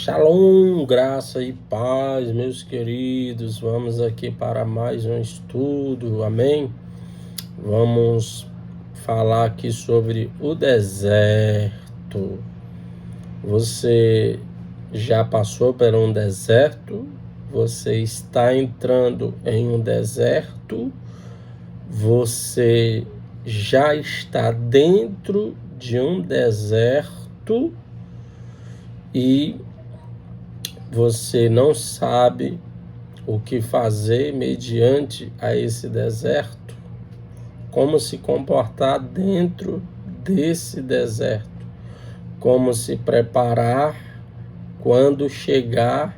Shalom, graça e paz, meus queridos. Vamos aqui para mais um estudo, amém? Vamos falar aqui sobre o deserto. Você já passou por um deserto? Você está entrando em um deserto? Você já está dentro de um deserto e você não sabe o que fazer mediante a esse deserto? Como se comportar dentro desse deserto? Como se preparar quando chegar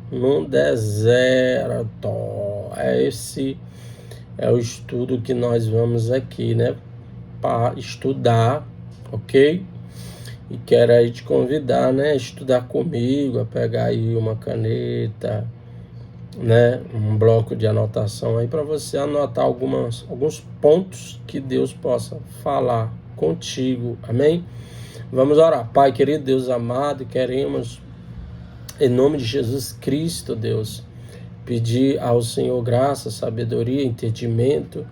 num deserto? Esse é o estudo que nós vamos aqui, né? Para estudar, ok? E quero aí te convidar, né, a estudar comigo, a pegar aí uma caneta, né, um bloco de anotação aí para você anotar alguns pontos que Deus possa falar contigo, amém? Vamos orar. Pai querido, Deus amado, queremos, em nome de Jesus Cristo, Deus, pedir ao Senhor graça, sabedoria, entendimento,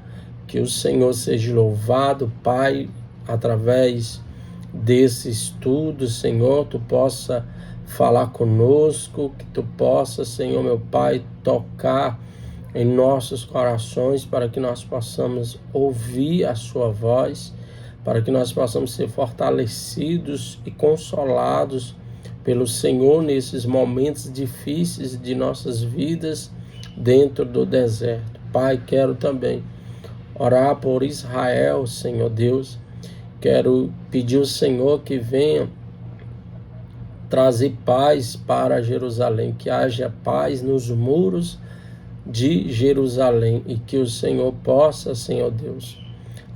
que o Senhor seja louvado, Pai, através desse estudo, Senhor, tu possa falar conosco, que tu possa, Senhor, meu Pai, tocar em nossos corações para que nós possamos ouvir a sua voz, para que nós possamos ser fortalecidos e consolados pelo Senhor nesses momentos difíceis de nossas vidas dentro do deserto. Pai, quero também orar por Israel, Senhor Deus. Quero pedir ao Senhor que venha trazer paz para Jerusalém, que haja paz nos muros de Jerusalém e que o Senhor possa, Senhor Deus,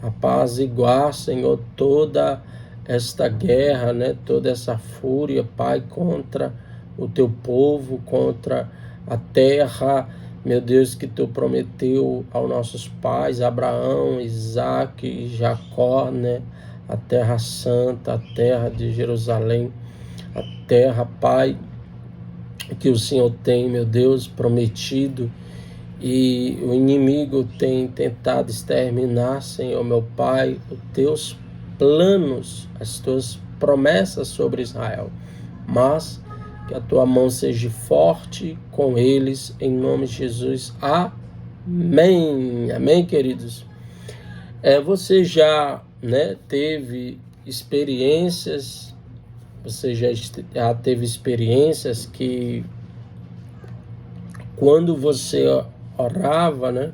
apaziguar, Senhor, toda esta guerra, né, toda essa fúria, Pai, contra o teu povo, contra a terra, meu Deus, que tu prometeu aos nossos pais, Abraão, Isaque e Jacó, né, a terra santa, a terra de Jerusalém, a terra, Pai, que o Senhor tem, meu Deus, prometido, e o inimigo tem tentado exterminar, Senhor, meu Pai, os teus planos, as tuas promessas sobre Israel, mas que a tua mão seja forte com eles, em nome de Jesus, amém, amém, queridos. Você já, né, teve experiências, você já teve experiências que quando você orava, né,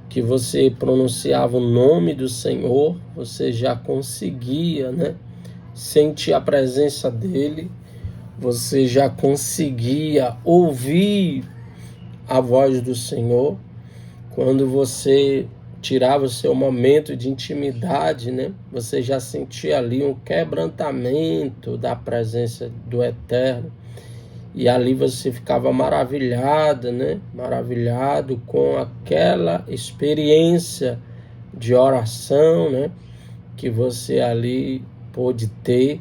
que você pronunciava o nome do Senhor, você já conseguia, né, sentir a presença dele, você já conseguia ouvir a voz do Senhor. Quando você tirava o seu momento de intimidade, né, você já sentia ali um quebrantamento da presença do Eterno. E ali você ficava maravilhado, né? Maravilhado com aquela experiência de oração, né? Que você ali pôde ter,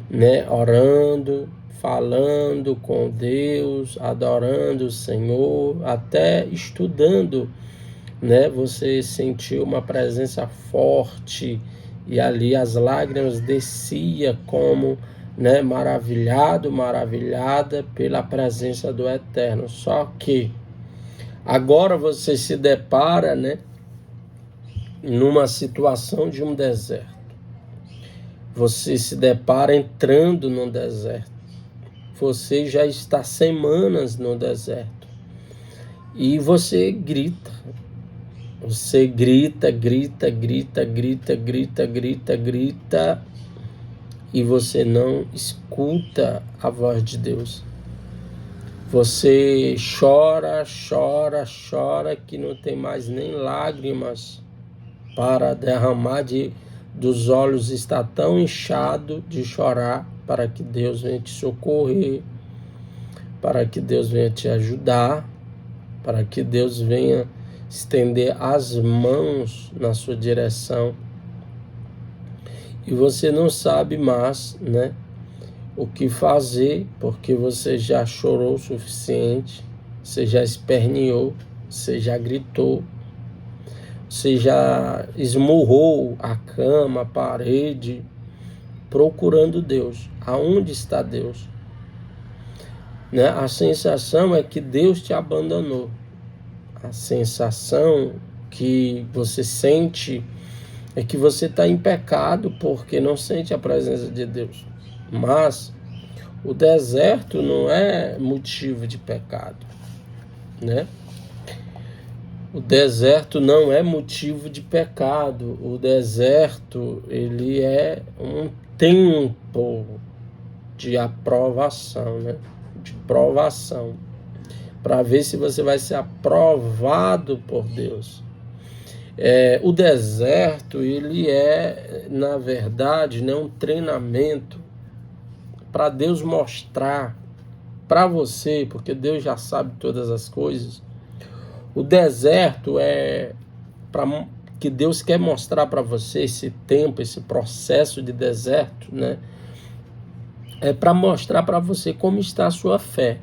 né? Orando, falando com Deus, adorando o Senhor, até estudando, né? Você sentiu uma presença forte e ali as lágrimas desciam como, né, maravilhada pela presença do Eterno. Só que agora você se depara, né, numa situação de um deserto. Você se depara entrando num deserto. Você já está semanas no deserto. E você grita. Você grita e você não escuta a voz de Deus. Você chora que não tem mais nem lágrimas para derramar, dos olhos está tão inchado de chorar para que Deus venha te socorrer, para que Deus venha te ajudar, para que Deus venha estender as mãos na sua direção. E você não sabe mais, né, o que fazer, porque você já chorou o suficiente, você já esperneou, você já gritou, você já esmurrou a cama, a parede, procurando Deus. Aonde está Deus? Né? A sensação é que Deus te abandonou. A sensação que você sente é que você está em pecado porque não sente a presença de Deus. Mas o deserto não é motivo de pecado, né? O deserto não é motivo de pecado. O deserto, ele é um tempo de aprovação, né? De provação, para ver se você vai ser aprovado por Deus. O deserto, ele é, na verdade, né, um treinamento para Deus mostrar para você, porque Deus já sabe todas as coisas. O deserto é para que Deus quer mostrar para você esse tempo, esse processo de deserto, né? É para mostrar para você como está a sua fé.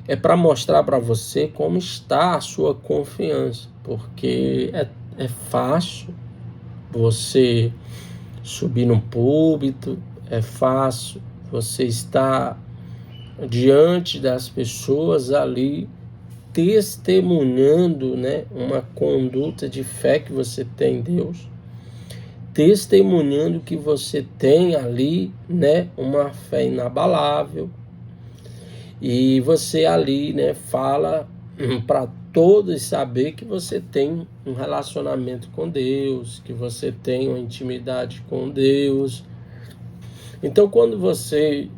É para mostrar para você como está a sua confiança, porque é fácil você subir num púlpito, é fácil você estar diante das pessoas ali testemunhando, né, uma conduta de fé que você tem em Deus, testemunhando que você tem ali, né, uma fé inabalável, e você ali, né, fala para todos saber que você tem um relacionamento com Deus, que você tem uma intimidade com Deus. Então, quando você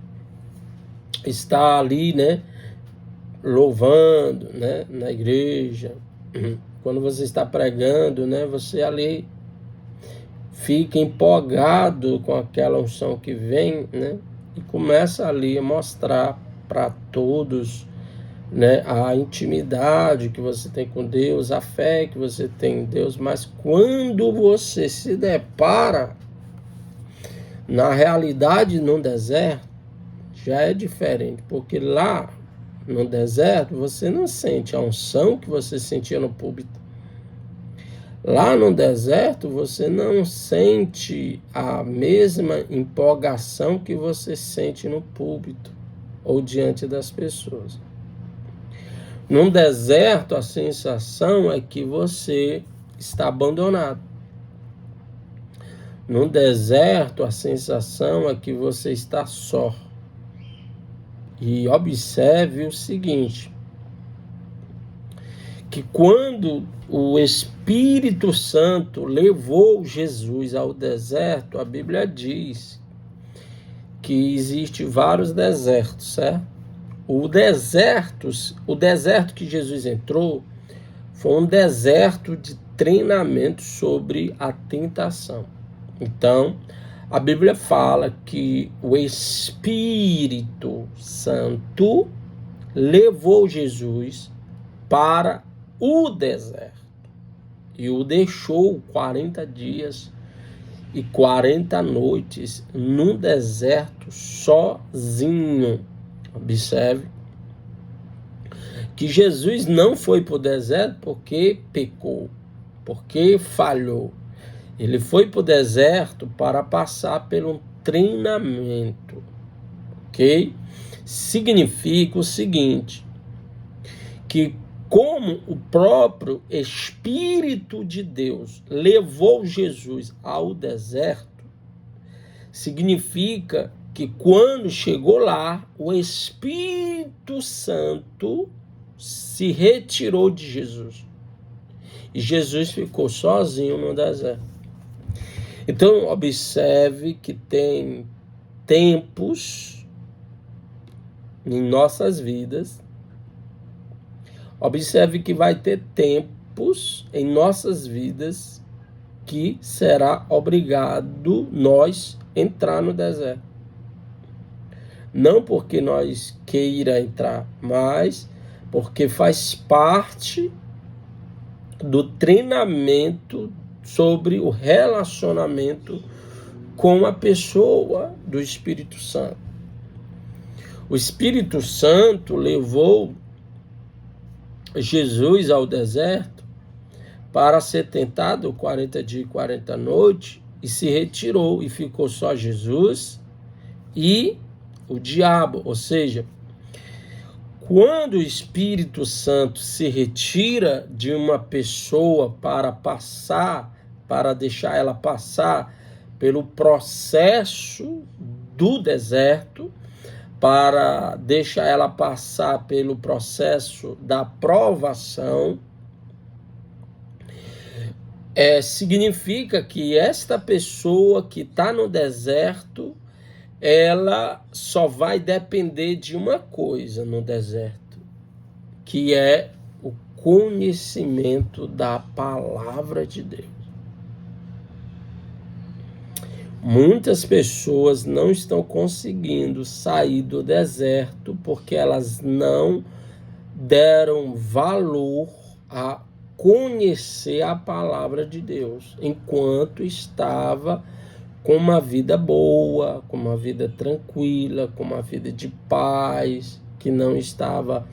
está ali, né, louvando, né, na igreja, quando você está pregando, né, você ali fica empolgado com aquela unção que vem, né, e começa ali a mostrar para todos, né, a intimidade que você tem com Deus, a fé que você tem em Deus. Mas quando você se depara na realidade no deserto, já é diferente, porque lá no deserto você não sente a unção que você sentia no púlpito. Lá no deserto você não sente a mesma empolgação que você sente no púlpito ou diante das pessoas. No deserto a sensação é que você está abandonado. No deserto a sensação é que você está só. E observe o seguinte, que quando o Espírito Santo levou Jesus ao deserto, a Bíblia diz que existe vários desertos, certo? O deserto que Jesus entrou foi um deserto de treinamento sobre a tentação. Então, a Bíblia fala que o Espírito Santo levou Jesus para o deserto e o deixou 40 dias e 40 noites no deserto sozinho. Observe que Jesus não foi para o deserto porque pecou, porque falhou. Ele foi para o deserto para passar por um treinamento, ok? Significa o seguinte, que como o próprio Espírito de Deus levou Jesus ao deserto, significa que quando chegou lá, o Espírito Santo se retirou de Jesus. E Jesus ficou sozinho no deserto. Então, observe que tem tempos em nossas vidas. Observe que vai ter tempos em nossas vidas que será obrigado nós entrar no deserto. Não porque nós queira entrar, mas porque faz parte do treinamento sobre o relacionamento com a pessoa do Espírito Santo. O Espírito Santo levou Jesus ao deserto para ser tentado 40 dias e 40 noites e se retirou e ficou só Jesus e o diabo. Ou seja, quando o Espírito Santo se retira de uma pessoa para deixar ela passar pelo processo do deserto, para deixar ela passar pelo processo da provação, significa que esta pessoa que está no deserto, ela só vai depender de uma coisa no deserto, que é o conhecimento da palavra de Deus. Muitas pessoas não estão conseguindo sair do deserto porque elas não deram valor a conhecer a palavra de Deus, enquanto estava com uma vida boa, com uma vida tranquila, com uma vida de paz, que não estava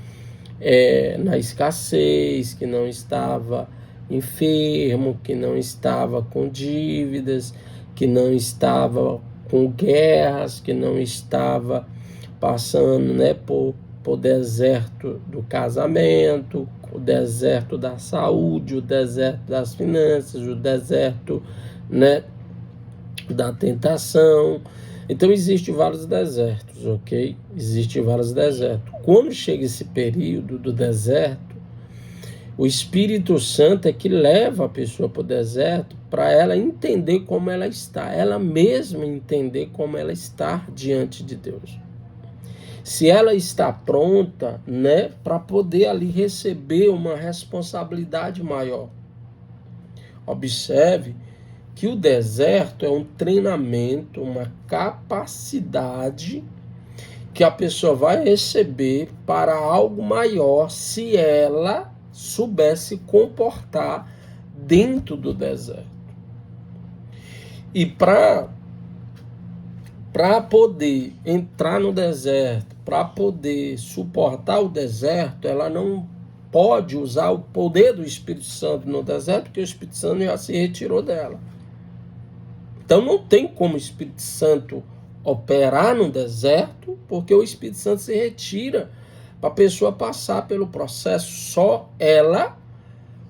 na escassez, que não estava enfermo, que não estava com dívidas, que não estava com guerras, que não estava passando, por deserto do casamento, o deserto da saúde, o deserto das finanças, o deserto, da tentação. Então existem vários desertos, ok? Existem vários desertos. Quando chega esse período do deserto, o Espírito Santo é que leva a pessoa para o deserto para ela entender como ela está, ela mesma entender como ela está diante de Deus. Se ela está pronta, para poder ali receber uma responsabilidade maior. Observe que o deserto é um treinamento, uma capacidade que a pessoa vai receber para algo maior se ela soubesse comportar dentro do deserto. E para poder entrar no deserto, para poder suportar o deserto, ela não pode usar o poder do Espírito Santo no deserto, porque o Espírito Santo já se retirou dela. Então não tem como o Espírito Santo operar no deserto, porque o Espírito Santo se retira para a pessoa passar pelo processo. Só ela,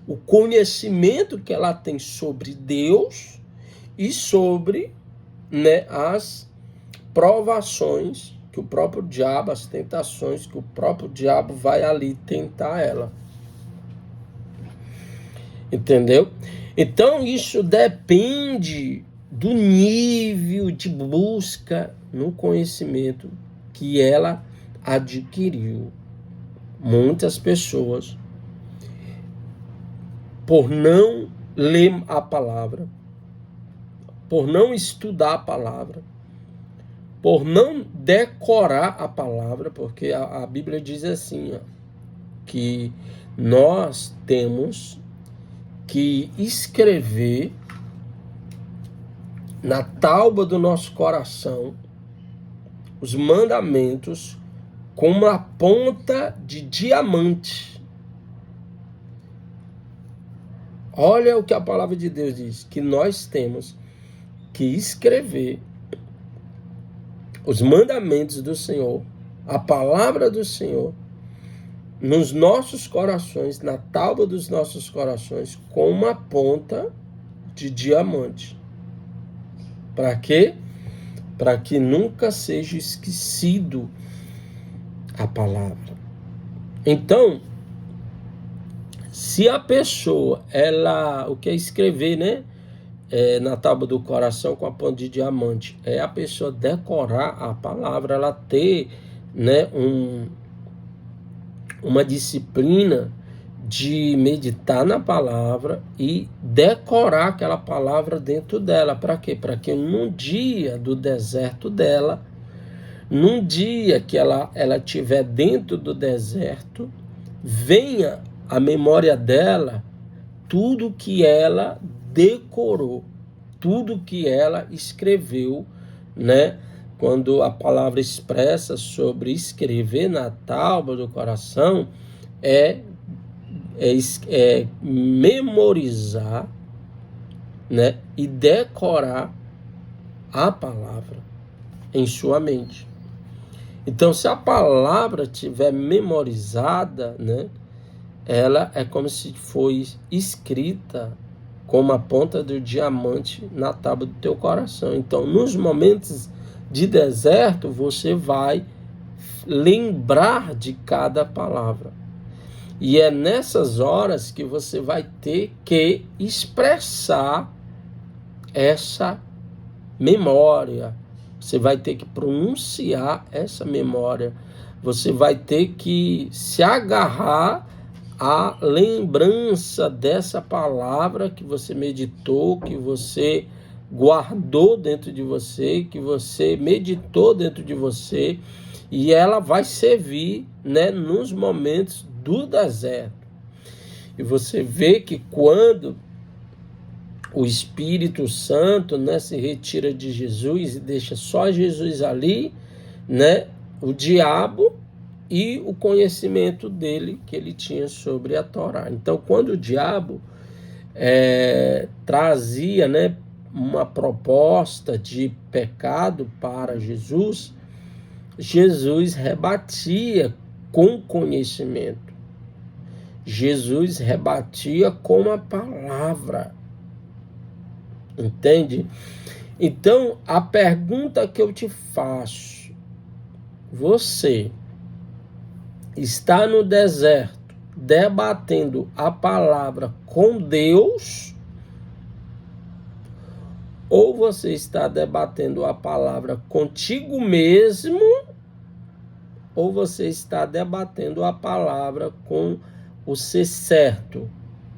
o conhecimento que ela tem sobre Deus e sobre as provações que o próprio diabo, as tentações que o próprio diabo vai ali tentar ela. Entendeu? Então isso depende do nível de busca no conhecimento que ela adquiriu. Muitas pessoas, por não ler a palavra, por não estudar a palavra, por não decorar a palavra, porque a Bíblia diz assim, que nós temos que escrever na tábua do nosso coração os mandamentos com uma ponta de diamante. Olha o que a palavra de Deus diz, que nós temos que escrever os mandamentos do Senhor, a palavra do Senhor, nos nossos corações, na tábua dos nossos corações, com uma ponta de diamante. Para quê? Para que nunca seja esquecido a palavra. Então, se a pessoa, o que é escrever, na tábua do coração com a ponta de diamante, é a pessoa decorar a palavra, ela ter, uma disciplina de meditar na palavra e decorar aquela palavra dentro dela. Para quê? Para que num dia do deserto dela, num dia que ela estiver dentro do deserto, venha à memória dela tudo que ela decorou, tudo que ela escreveu, né? Quando a palavra expressa sobre escrever na tábua do coração, é memorizar, né? E decorar a palavra em sua mente. Então, se a palavra estiver memorizada, né? Ela é como se fosse escrita como a ponta do diamante na tábua do teu coração. Então, nos momentos de deserto, você vai lembrar de cada palavra. E é nessas horas que você vai ter que expressar essa memória. Você vai ter que pronunciar essa memória. Você vai ter que se agarrar à lembrança dessa palavra que você meditou, que você guardou dentro de você, que você meditou dentro de você, e ela vai servir, né, nos momentos do deserto. E você vê que quando o Espírito Santo, né, se retira de Jesus e deixa só Jesus ali, né, o diabo e o conhecimento dele que ele tinha sobre a Torá. Então, quando o diabo trazia, né, uma proposta de pecado para Jesus, Jesus rebatia com conhecimento. Jesus rebatia com a palavra. Entende? Então, a pergunta que eu te faço: você está no deserto debatendo a palavra com Deus, ou você está debatendo a palavra contigo mesmo, ou você está debatendo a palavra com o ser certo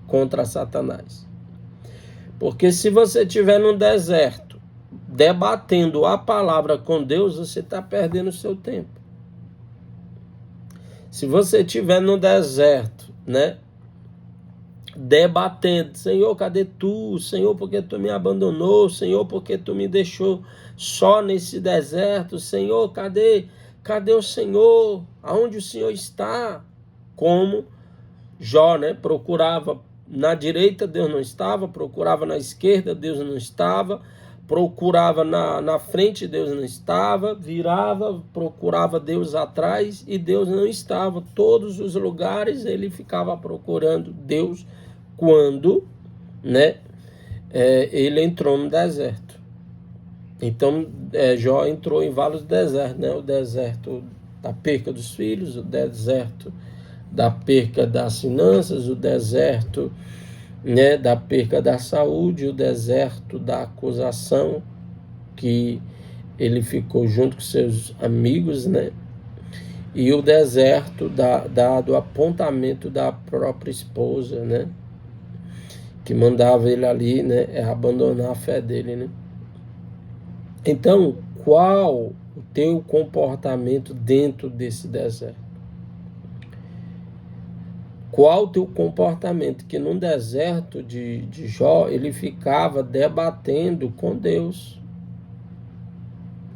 contra Satanás? Porque se você estiver no deserto debatendo a palavra com Deus, você está perdendo o seu tempo. Se você estiver no deserto, né, debatendo: Senhor, cadê tu? Senhor, por que tu me abandonou? Senhor, por que tu me deixou só nesse deserto? Senhor, cadê o Senhor? Aonde o Senhor está? Como Jó, né, procurava na direita, Deus não estava; procurava na esquerda, Deus não estava; procurava na frente, Deus não estava; virava, procurava Deus atrás e Deus não estava. Todos os lugares ele ficava procurando Deus quando, né, ele entrou no deserto. Então, Jó entrou em vários desertos, né? O deserto da perca dos filhos, o deserto da perca das finanças, o deserto, né, da perca da saúde, o deserto da acusação, que ele ficou junto com seus amigos, né, e o deserto do apontamento da própria esposa, né, que mandava ele ali, né, abandonar a fé dele, né. Então, qual o teu comportamento dentro desse deserto? Qual o teu comportamento? Que no deserto de Jó, ele ficava debatendo com Deus.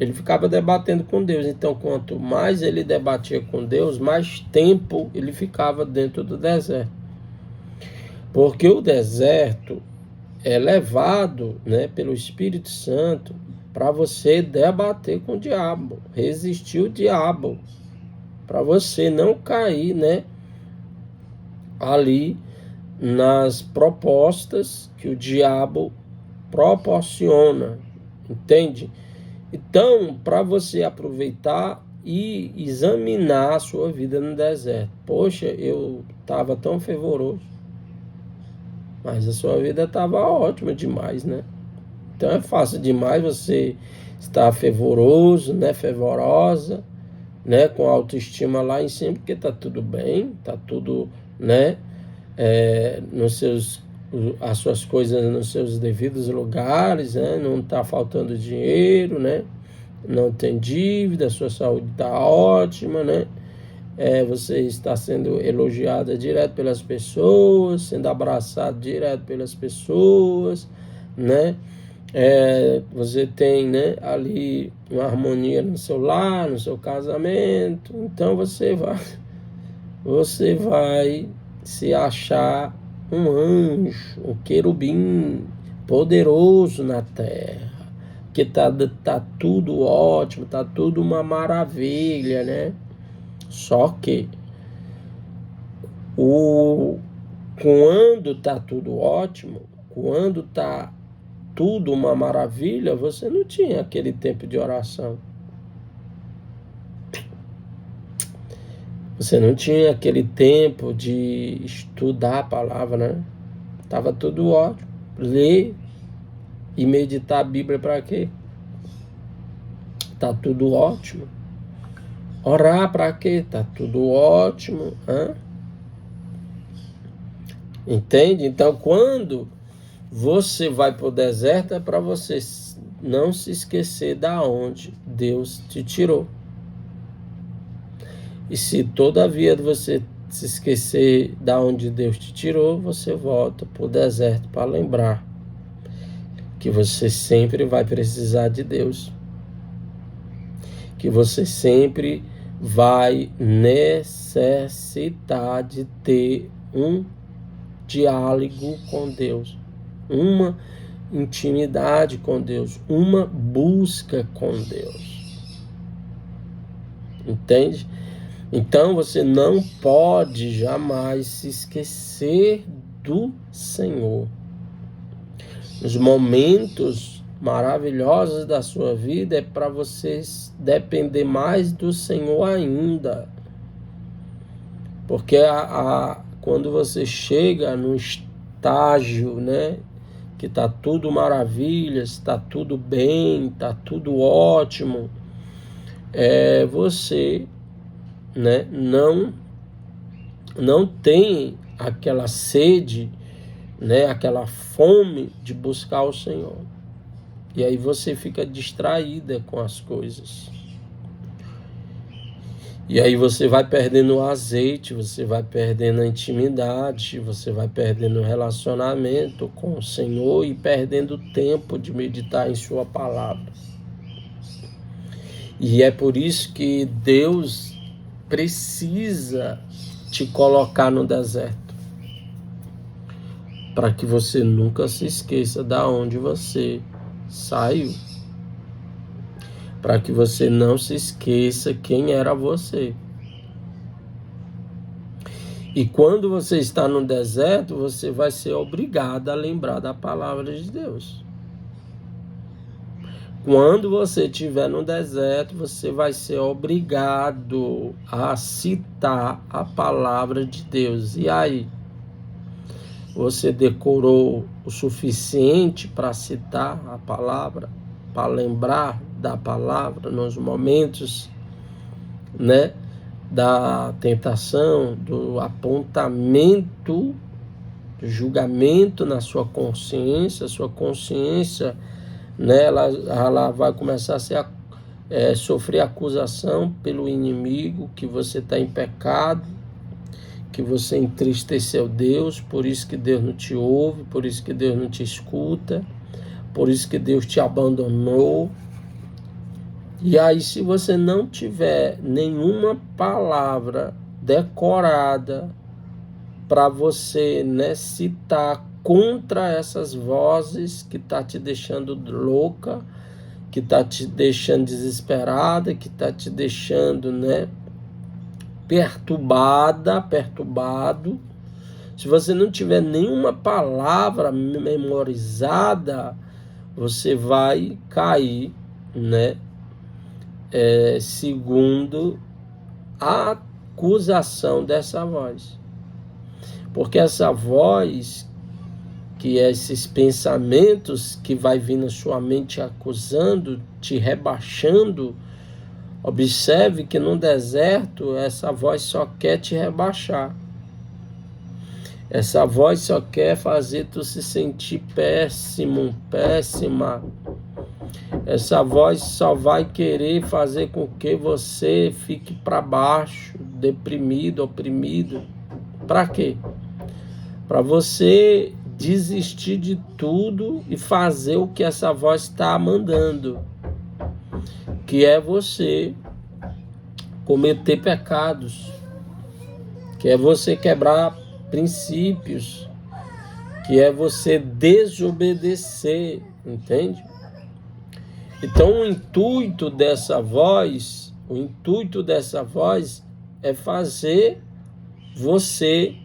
Ele ficava debatendo com Deus. Então, quanto mais ele debatia com Deus, mais tempo ele ficava dentro do deserto. Porque o deserto é levado, né, pelo Espírito Santo para você debater com o diabo, resistir o diabo, para você não cair, né, ali nas propostas que o diabo proporciona, entende? Então, para você aproveitar e examinar a sua vida no deserto. Poxa, eu estava tão fervoroso, mas a sua vida estava ótima demais, né? Então é fácil demais você estar fervoroso, né, fervorosa, né, com a autoestima lá em cima, porque tá tudo bem, tá tudo, né, as suas coisas nos seus devidos lugares, né, não tá faltando dinheiro, né, não tem dívida, a sua saúde tá ótima, né, você está sendo elogiada direto pelas pessoas, sendo abraçado direto pelas pessoas, né, Você tem, né, ali uma harmonia no seu lar, no seu casamento. Então você vai se achar um anjo, um querubim poderoso na terra, que tá tudo ótimo, tá tudo uma maravilha, né? Só que quando tá tudo ótimo, quando tá tudo uma maravilha, você não tinha aquele tempo de oração. Você não tinha aquele tempo de estudar a palavra, né? Tava tudo ótimo. Ler e meditar a Bíblia para quê? Tá tudo ótimo. Orar para quê? Tá tudo ótimo. Entende? Então, quando você vai para o deserto, é para você não se esquecer da onde Deus te tirou. E se todavia você se esquecer da onde Deus te tirou, você volta para o deserto para lembrar que você sempre vai precisar de Deus. Que você sempre vai necessitar de ter um diálogo com Deus, uma intimidade com Deus, uma busca com Deus. Entende? Então você não pode jamais se esquecer do Senhor. Os momentos maravilhosos da sua vida é para você depender mais do Senhor ainda. Porque quando você chega no estágio, né, que está tudo maravilha, está tudo bem, está tudo ótimo, você, né, não tem aquela sede, né, aquela fome de buscar o Senhor. E aí você fica distraída com as coisas. E aí você vai perdendo o azeite, você vai perdendo a intimidade, você vai perdendo o relacionamento com o Senhor e perdendo o tempo de meditar em sua palavra. E é por isso que Deus precisa te colocar no deserto, para que você nunca se esqueça da onde você saiu, para que você não se esqueça quem era você. E quando você está no deserto, você vai ser obrigado a lembrar da palavra de Deus. Quando você estiver no deserto, você vai ser obrigado a citar a palavra de Deus. E aí? Você decorou o suficiente para citar a palavra, para lembrar da palavra nos momentos, né, da tentação, do apontamento, do julgamento na sua consciência? Sua consciência, né, ela vai começar a sofrer acusação pelo inimigo, que você está em pecado, que você entristeceu Deus, por isso que Deus não te ouve, por isso que Deus não te escuta, por isso que Deus te abandonou. E aí, se você não tiver nenhuma palavra decorada para você, né, citar contra essas vozes que tá te deixando louca, que tá te deixando desesperada, que tá te deixando, né, perturbado, se você não tiver nenhuma palavra memorizada, você vai cair, né, segundo a acusação dessa voz. Porque essa voz, que é esses pensamentos que vai vir na sua mente acusando, te rebaixando, observe que no deserto essa voz só quer te rebaixar. Essa voz só quer fazer tu se sentir péssimo, péssima. Essa voz só vai querer fazer com que você fique para baixo, deprimido, oprimido. Para quê? Para você desistir de tudo e fazer o que essa voz está mandando, que é você cometer pecados, que é você quebrar princípios, que é você desobedecer, entende? Então o intuito dessa voz é fazer você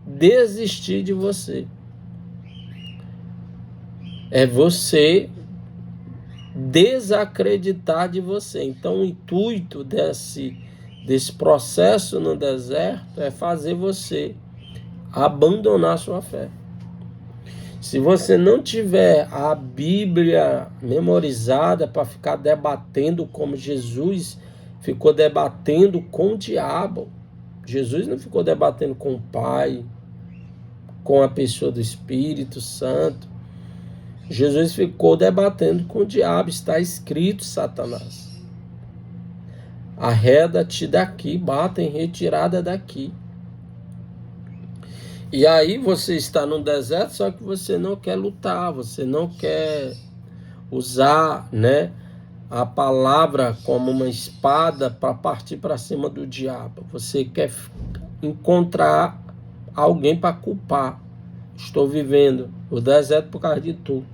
desistir de você. É você desacreditar de você. Então o intuito desse processo no deserto é fazer você abandonar sua fé. Se você não tiver a Bíblia memorizada para ficar debatendo como Jesus ficou debatendo com o diabo, Jesus não ficou debatendo com o Pai, com a pessoa do Espírito Santo. Jesus ficou debatendo com o diabo. Está escrito, Satanás: arreda-te daqui, bata em retirada daqui. E aí você está no deserto, só que você não quer lutar, você não quer usar, né, a palavra como uma espada para partir para cima do diabo. Você quer encontrar alguém para culpar. Estou vivendo o deserto por causa de tu.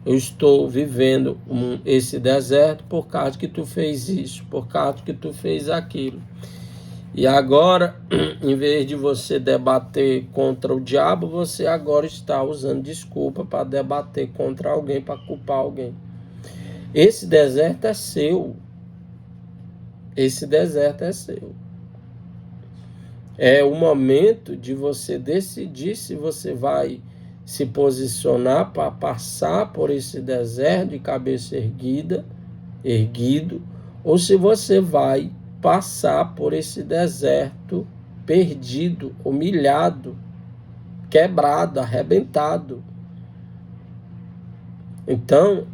Eu estou vivendo esse deserto por causa que tu fez isso, por causa que tu fez aquilo. E agora, em vez de você debater contra o diabo, você agora está usando desculpa para debater contra alguém, para culpar alguém. Esse deserto é seu. Esse deserto é seu. É o momento de você decidir se você vai se posicionar para passar por esse deserto de cabeça erguido, ou se você vai passar por esse deserto perdido, humilhado, quebrado, arrebentado. Então,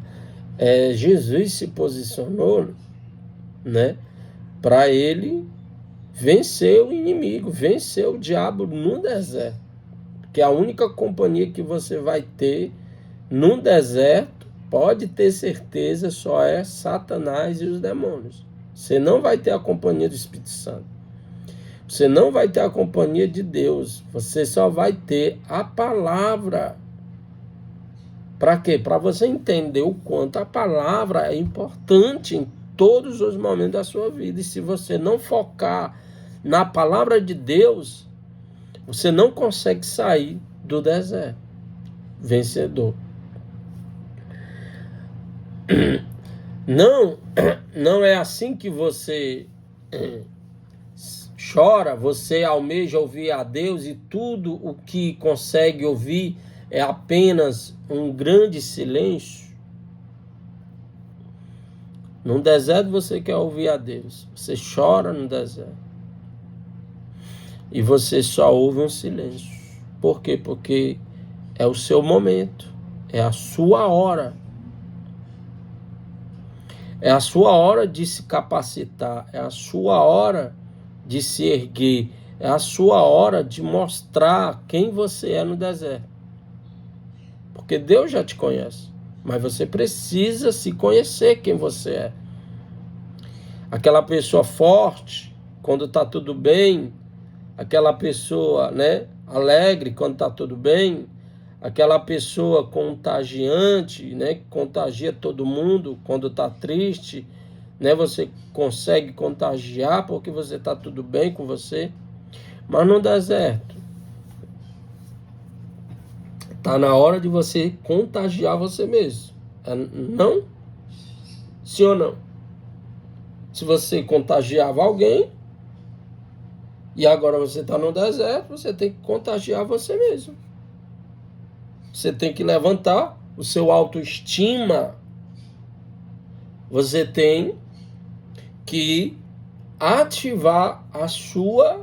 Jesus se posicionou, né, para ele vencer o inimigo, vencer o diabo no deserto. Porque a única companhia que você vai ter no deserto, pode ter certeza, só é Satanás e os demônios. Você não vai ter a companhia do Espírito Santo. Você não vai ter a companhia de Deus. Você só vai ter a palavra. Para quê? Para você entender o quanto a palavra é importante em todos os momentos da sua vida. E se você não focar na palavra de Deus, você não consegue sair do deserto vencedor. Não é assim que você chora, você almeja ouvir a Deus e tudo o que consegue ouvir é apenas um grande silêncio. No deserto você quer ouvir a Deus, você chora no deserto e você só ouve um silêncio. Por quê? Porque é o seu momento, é a sua hora. É a sua hora de se capacitar, é a sua hora de se erguer, é a sua hora de mostrar quem você é no deserto. Porque Deus já te conhece, mas você precisa se conhecer quem você é. Aquela pessoa forte, quando está tudo bem, aquela pessoa, né, alegre quando está tudo bem, aquela pessoa contagiante, né, que contagia todo mundo quando está triste, né, você consegue contagiar porque você está tudo bem com você. Mas no deserto, está na hora de você contagiar você mesmo. Não? Sim ou não? Se você contagiava alguém, e agora você está no deserto, você tem que contagiar você mesmo. Você tem que levantar o seu autoestima. Você tem que ativar a sua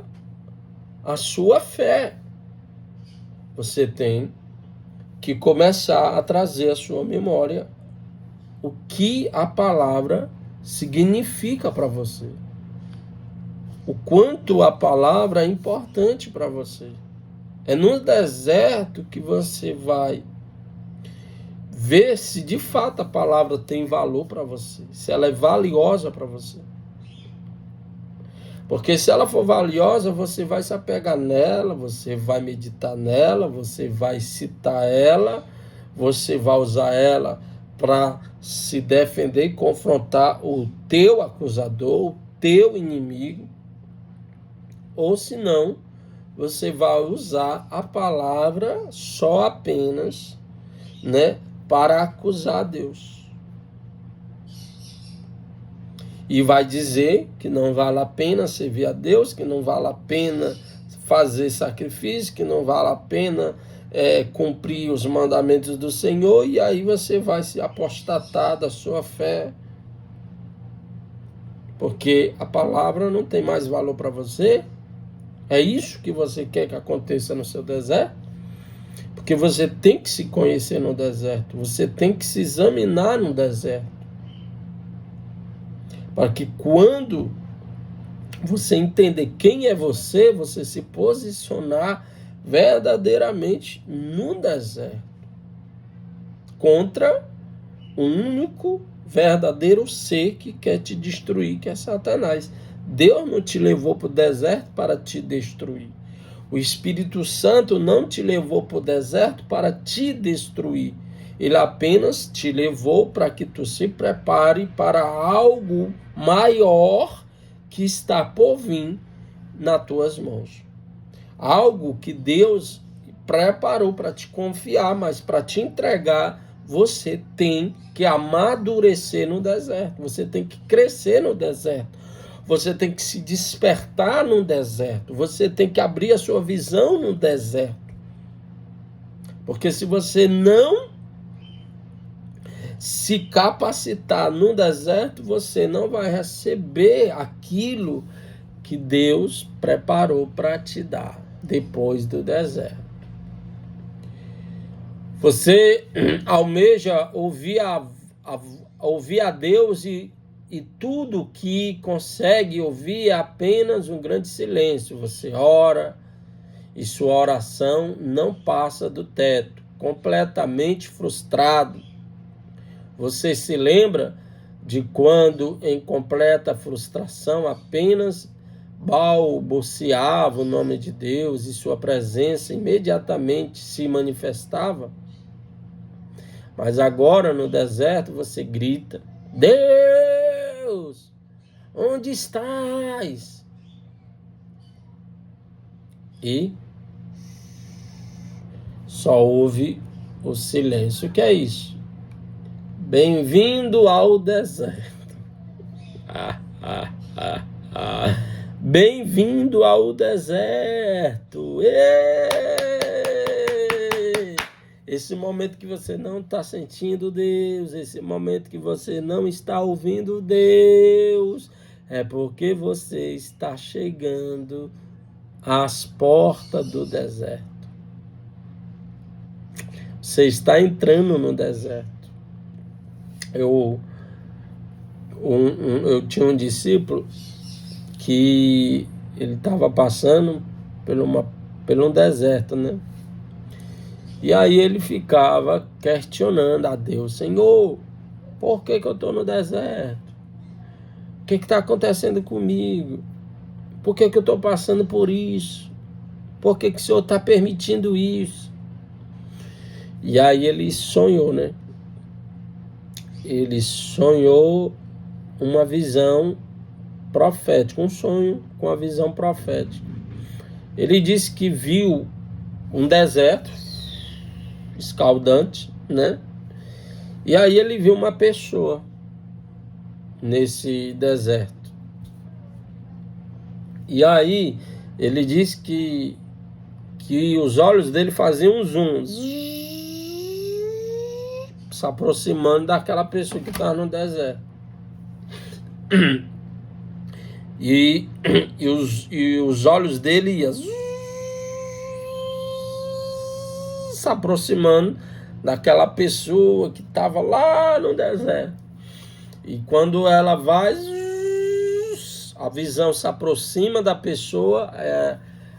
fé. Você tem que começar a trazer à sua memória o que a palavra significa para você. O quanto a palavra é importante para você. É no deserto que você vai ver se de fato a palavra tem valor para você, se ela é valiosa para você. Porque se ela for valiosa, você vai se apegar nela, você vai meditar nela, você vai citar ela, você vai usar ela para se defender e confrontar o teu acusador, o teu inimigo. Ou senão, você vai usar a palavra só apenas, né, para acusar Deus. E vai dizer que não vale a pena servir a Deus, que não vale a pena fazer sacrifício, que não vale a pena cumprir os mandamentos do Senhor, e aí você vai se apostatar da sua fé, porque a palavra não tem mais valor para você. É isso que você quer que aconteça no seu deserto? Porque você tem que se conhecer no deserto, você tem que se examinar no deserto, para que quando você entender quem é você, você se posicionar verdadeiramente no deserto contra o único verdadeiro ser que quer te destruir, que é Satanás. Deus não te levou para o deserto para te destruir. O Espírito Santo não te levou para o deserto para te destruir. Ele apenas te levou para que tu se prepare para algo maior que está por vir nas tuas mãos. Algo que Deus preparou para te confiar, mas para te entregar, você tem que amadurecer no deserto. Você tem que crescer no deserto. Você tem que se despertar no deserto. Você tem que abrir a sua visão no deserto. Porque se você não se capacitar no deserto, você não vai receber aquilo que Deus preparou para te dar depois do deserto. Você almeja ouvir a Deus e tudo que consegue ouvir é apenas um grande silêncio. Você ora e sua oração não passa do teto, completamente frustrado. Você se lembra de quando, em completa frustração, apenas balbuciava o nome de Deus e sua presença imediatamente se manifestava? Mas agora, no deserto, você grita: Deus, onde estás? E só ouve o silêncio. O que é isso? Bem-vindo ao deserto. Bem-vindo ao deserto. Esse momento que você não está sentindo Deus, esse momento que você não está ouvindo Deus, é porque você está chegando às portas do deserto. Você está entrando no deserto. Eu tinha um discípulo que ele estava passando por um deserto, né? E aí ele ficava questionando a Deus: Senhor, por que eu estou no deserto? O que está acontecendo comigo? Por que eu estou passando por isso? Por que o Senhor está permitindo isso? E aí ele sonhou, né? Ele sonhou uma visão profética, um sonho com a visão profética. Ele disse que viu um deserto escaldante, né? E aí ele viu uma pessoa nesse deserto. E aí ele disse que os olhos dele faziam um zoom, se aproximando daquela pessoa que estava no deserto. E os olhos dele iam se aproximando daquela pessoa que estava lá no deserto. E quando ela vai, a visão se aproxima da pessoa,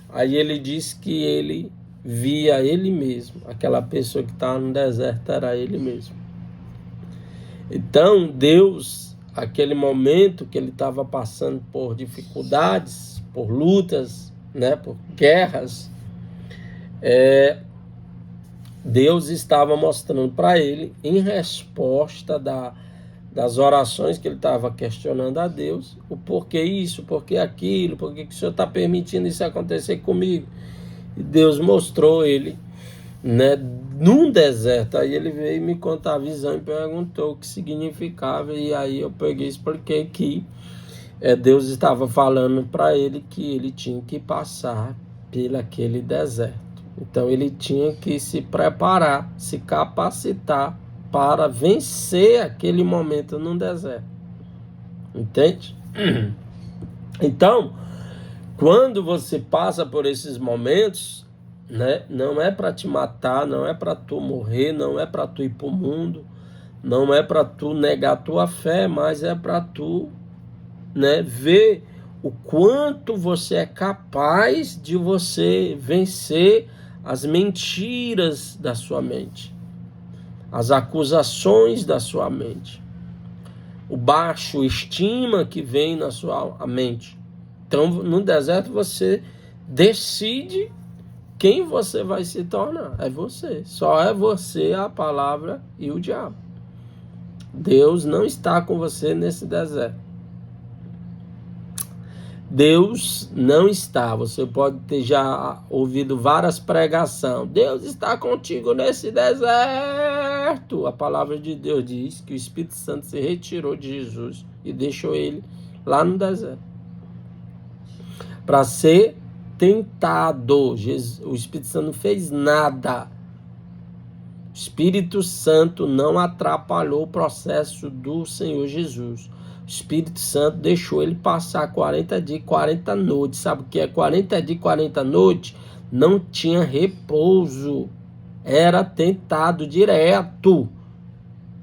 aí ele diz que ele via ele mesmo. Aquela pessoa que estava no deserto era ele mesmo. Então, Deus, aquele momento que ele estava passando por dificuldades, por lutas, né, por guerras, Deus estava mostrando para ele, em resposta das orações que ele estava questionando a Deus, o porquê isso, porquê aquilo, porquê que o Senhor está permitindo isso acontecer comigo. E Deus mostrou ele, né, num deserto. Aí ele veio me contar a visão e perguntou o que significava, e aí eu peguei e expliquei que Deus estava falando para ele que ele tinha que passar pelaquele deserto. Então ele tinha que se preparar, se capacitar para vencer aquele momento no deserto. Entende? Então, quando você passa por esses momentos, né, não é para te matar, não é para tu morrer, não é para tu ir para o mundo, não é para tu negar a tua fé, mas é para tu, né, ver o quanto você é capaz de você vencer as mentiras da sua mente, as acusações da sua mente, o baixo estima que vem na sua mente. Então, no deserto, você decide quem você vai se tornar. É você. Só é você, a palavra e o diabo. Deus não está com você nesse deserto. Deus não está. Você pode ter já ouvido várias pregações. Deus está contigo nesse deserto. A palavra de Deus diz que o Espírito Santo se retirou de Jesus e deixou ele lá no deserto para ser tentado. O Espírito Santo não fez nada. O Espírito Santo não atrapalhou o processo do Senhor Jesus. O Espírito Santo deixou ele passar 40 dias e 40 noites. Sabe o que é 40 dias e 40 noites? Não tinha repouso. Era tentado direto.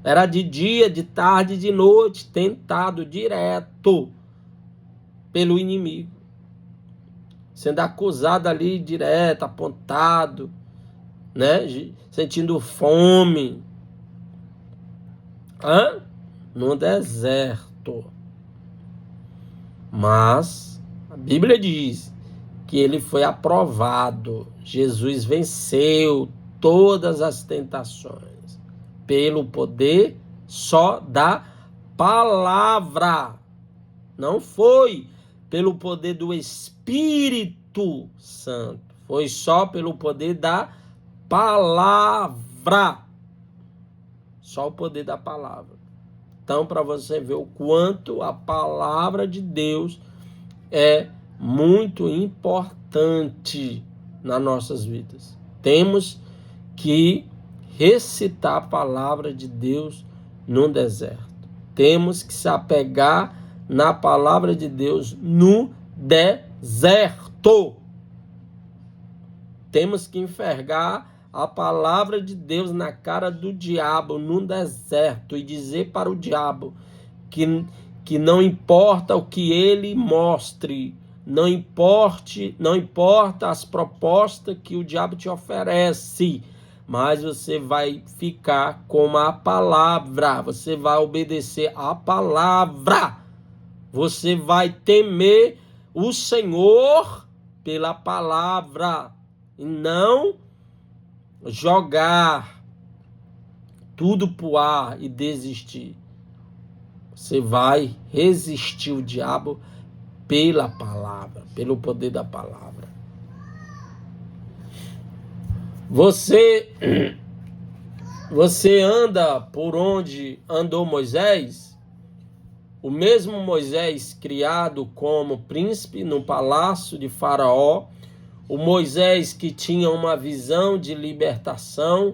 Era de dia, de tarde, de noite. Tentado direto pelo inimigo. Sendo acusado ali direto, apontado, né? Sentindo fome. No deserto. Mas a Bíblia diz que ele foi aprovado. Jesus venceu todas as tentações pelo poder só da palavra. Não foi pelo poder do Espírito Santo. Foi só pelo poder da palavra. Só o poder da palavra. Então, para você ver o quanto a palavra de Deus é muito importante nas nossas vidas. Temos que recitar a palavra de Deus no deserto. Temos que se apegar na palavra de Deus no deserto. Temos que enxergar a palavra de Deus na cara do diabo no deserto e dizer para o diabo que não importa o que ele mostre, não importa as propostas que o diabo te oferece, mas você vai ficar com a palavra, você vai obedecer a palavra, você vai temer o Senhor pela palavra e não jogar tudo pro ar e desistir. Você vai resistir o diabo pela palavra, pelo poder da palavra. Você anda por onde andou Moisés? O mesmo Moisés criado como príncipe no palácio de Faraó, o Moisés que tinha uma visão de libertação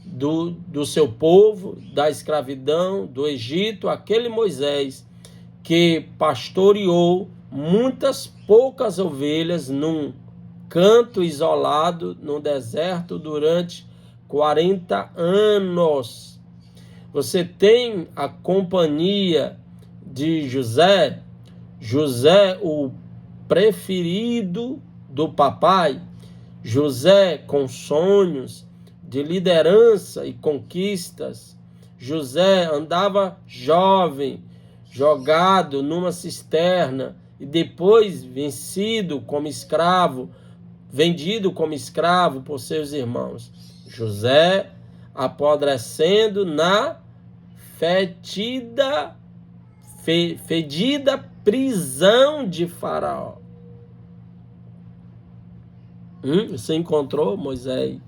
do seu povo, da escravidão, do Egito, aquele Moisés que pastoreou muitas poucas ovelhas num canto isolado no deserto durante 40 anos. Você tem a companhia de José, o preferido do papai, José com sonhos de liderança e conquistas. José andava jovem, jogado numa cisterna e depois vendido como escravo por seus irmãos. José apodrecendo na fedida prisão de Faraó. Você encontrou, Moisés,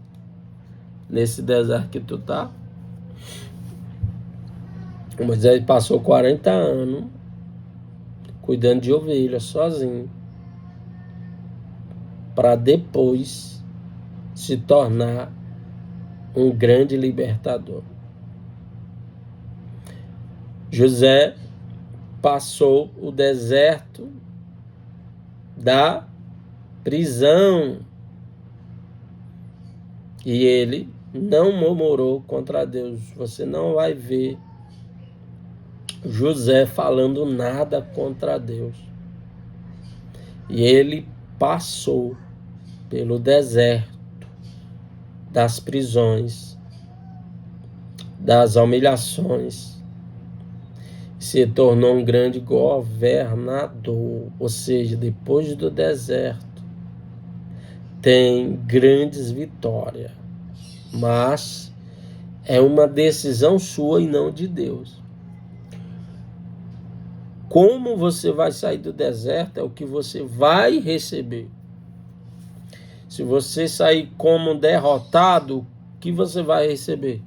nesse deserto que tu tá? Moisés passou 40 anos cuidando de ovelhas sozinho, para depois se tornar um grande libertador. José passou o deserto da prisão e ele não murmurou contra Deus. Você não vai ver José falando nada contra Deus. E ele passou pelo deserto das prisões, das humilhações, se tornou um grande governador. Ou seja, depois do deserto tem grandes vitórias, mas é uma decisão sua e não de Deus. Como você vai sair do deserto é o que você vai receber. Se você sair como derrotado, o que você vai receber?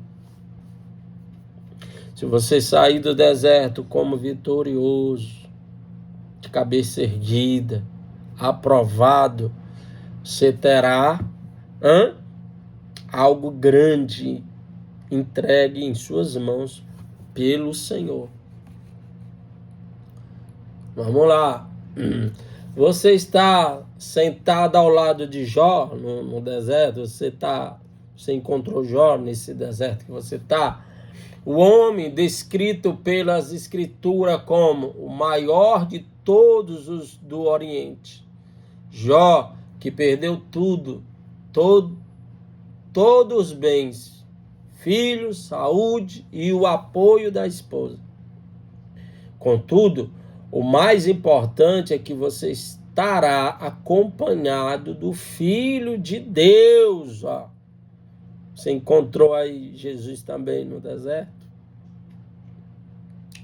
Se você sair do deserto como vitorioso, de cabeça erguida, aprovado, você terá algo grande entregue em suas mãos pelo Senhor. Vamos lá. Você está sentado ao lado de Jó no deserto. Você encontrou Jó nesse deserto que você está. O homem descrito pelas escrituras como o maior de todos os do Oriente. Jó, que perdeu tudo, todos os bens, filhos, saúde e o apoio da esposa. Contudo, o mais importante é que você estará acompanhado do Filho de Deus. Você encontrou aí Jesus também no deserto?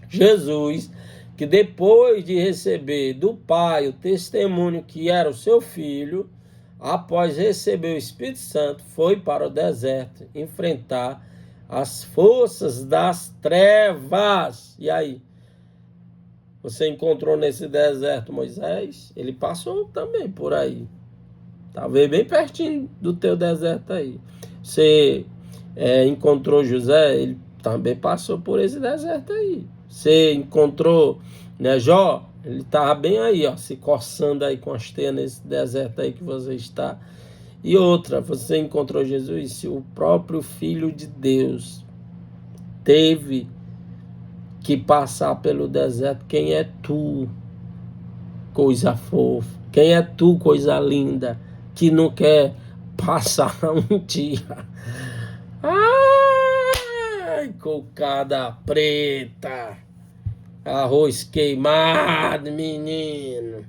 Jesus, que depois de receber do Pai o testemunho que era o seu Filho, após receber o Espírito Santo, foi para o deserto enfrentar as forças das trevas. E aí? Você encontrou nesse deserto Moisés? Ele passou também por aí. Talvez bem pertinho do teu deserto aí. Você encontrou José? Ele também passou por esse deserto aí. Você encontrou, né, Jó? Ele estava bem aí, se coçando aí com as teias nesse deserto aí que você está. E outra, você encontrou Jesus? Se o próprio Filho de Deus teve que passar pelo deserto, quem é tu, coisa fofa? Quem é tu, coisa linda, que não quer passar um dia? Ai, cocada preta, arroz queimado, menino.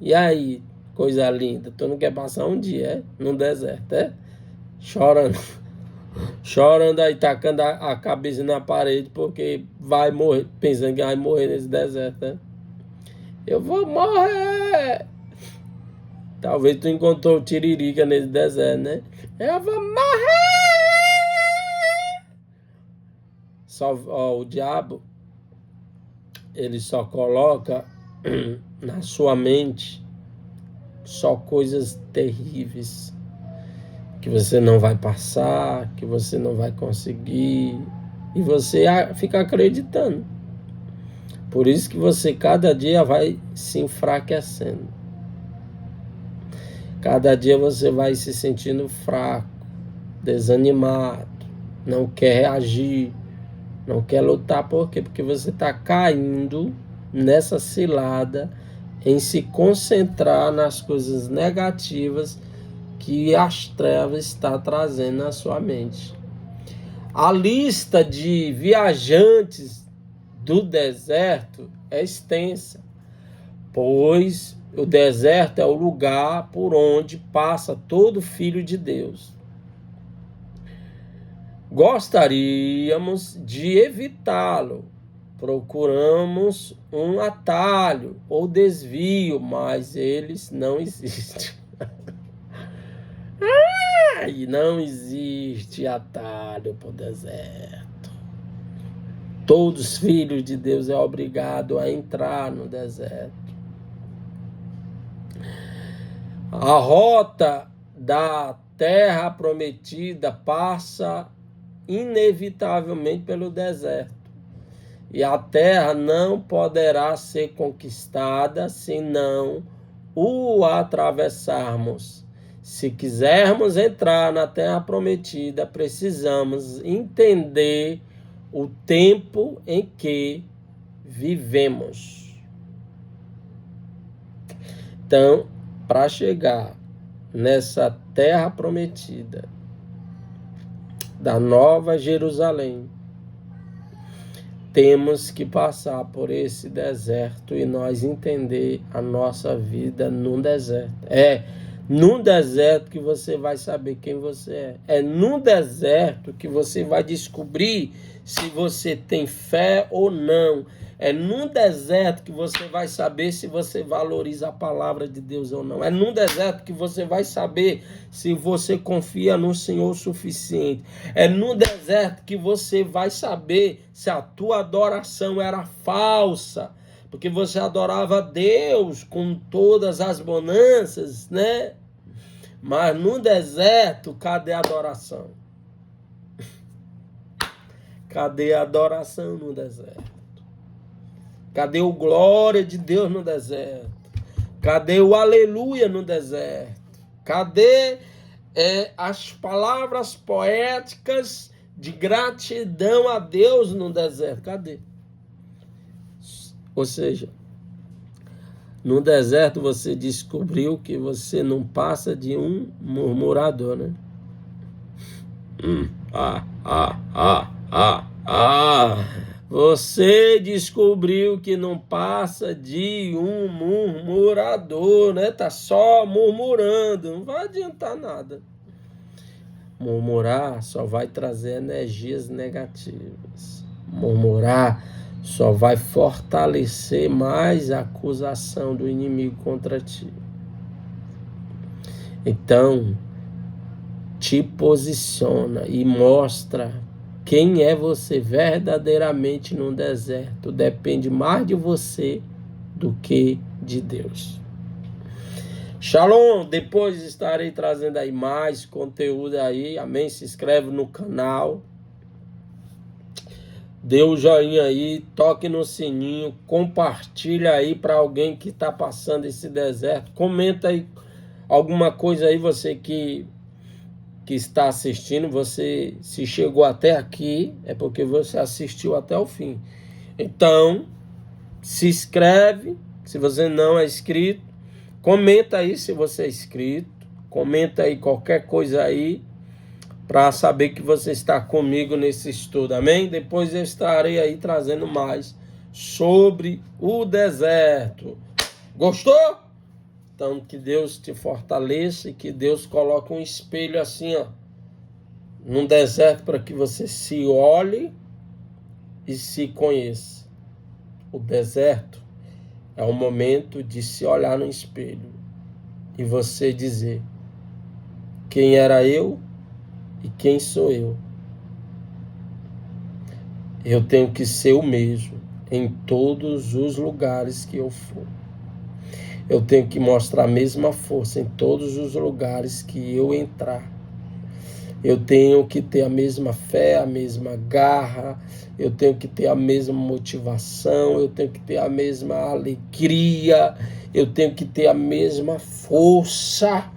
E aí, coisa linda, tu não quer passar um dia, no deserto, Chorando aí, tacando a cabeça na parede, porque vai morrer, pensando que vai morrer nesse deserto, né? Eu vou morrer! Talvez tu encontrou tiririca nesse deserto, né? Eu vou morrer! O diabo, ele só coloca na sua mente só coisas terríveis, que você não vai passar, que você não vai conseguir, e você fica acreditando. Por isso que você cada dia vai se enfraquecendo. Cada dia você vai se sentindo fraco, desanimado, não quer reagir, não quer lutar. Por quê? Porque você está caindo nessa cilada em se concentrar nas coisas negativas que as trevas estão trazendo na sua mente. A lista de viajantes do deserto é extensa, pois o deserto é o lugar por onde passa todo filho de Deus. Gostaríamos de evitá-lo. Procuramos um atalho ou desvio, mas eles não existem. E não existe atalho para o deserto. Todos os filhos de Deus é obrigado a entrar no deserto. A rota da terra prometida passa inevitavelmente pelo deserto. E a terra não poderá ser conquistada se não o atravessarmos. Se quisermos entrar na terra prometida, precisamos entender o tempo em que vivemos. Então, para chegar nessa terra prometida da Nova Jerusalém, temos que passar por esse deserto e nós entender a nossa vida num deserto. É num deserto que você vai saber quem você é. É num deserto que você vai descobrir se você tem fé ou não. É num deserto que você vai saber se você valoriza a palavra de Deus ou não. É num deserto que você vai saber se você confia no Senhor o suficiente. É num deserto que você vai saber se a tua adoração era falsa. Porque você adorava a Deus com todas as bonanças, né? Mas no deserto, cadê a adoração? Cadê a adoração no deserto? Cadê o glória de Deus no deserto? Cadê o aleluia no deserto? Cadê as palavras poéticas de gratidão a Deus no deserto? Cadê? Ou seja, no deserto você descobriu que você não passa de um murmurador, né? Você descobriu que não passa de um murmurador, né? Tá só murmurando, não vai adiantar nada. Murmurar só vai trazer energias negativas. Murmurar só vai fortalecer mais a acusação do inimigo contra ti. Então, te posiciona e mostra quem é você verdadeiramente no deserto. Depende mais de você do que de Deus. Shalom, depois estarei trazendo aí mais conteúdo aí, amém? Se inscreve no canal. Dê o joinha aí, toque no sininho, compartilha aí para alguém que está passando esse deserto. Comenta aí alguma coisa aí, você que está assistindo, você se chegou até aqui, é porque você assistiu até o fim. Então, se inscreve, se você não é inscrito, comenta aí se você é inscrito, comenta aí qualquer coisa aí, para saber que você está comigo nesse estudo, amém? Depois eu estarei aí trazendo mais sobre o deserto. Gostou? Então, que Deus te fortaleça e que Deus coloque um espelho assim, ó, num deserto para que você se olhe e se conheça. O deserto é o momento de se olhar no espelho e você dizer: quem era eu e quem sou eu? Eu tenho que ser o mesmo em todos os lugares que eu for. Eu tenho que mostrar a mesma força em todos os lugares que eu entrar. Eu tenho que ter a mesma fé, a mesma garra, eu tenho que ter a mesma motivação, eu tenho que ter a mesma alegria, eu tenho que ter a mesma força.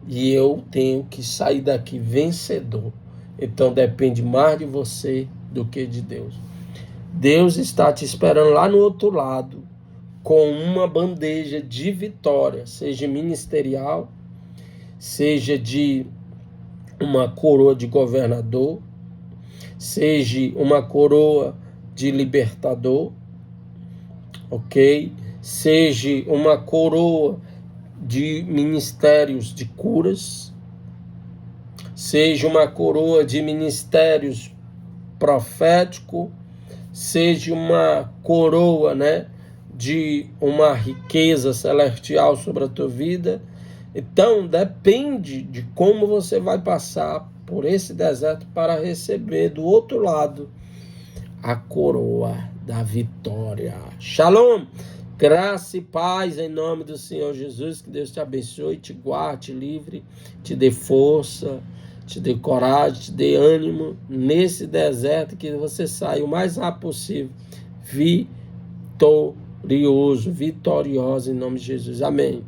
E eu tenho que sair daqui vencedor. Então depende mais de você do que de Deus. Deus está te esperando lá no outro lado, com uma bandeja de vitória, seja ministerial, seja de uma coroa de governador, seja uma coroa de libertador, ok? Seja uma coroa de ministérios de curas, seja uma coroa de ministérios profético, seja uma coroa, né, de uma riqueza celestial sobre a tua vida. Então, depende de como você vai passar por esse deserto para receber do outro lado a coroa da vitória. Shalom! Graça e paz em nome do Senhor Jesus. Que Deus te abençoe, te guarde, te livre, te dê força, te dê coragem, te dê ânimo nesse deserto, que você saia o mais rápido possível vitorioso, vitoriosa em nome de Jesus. Amém.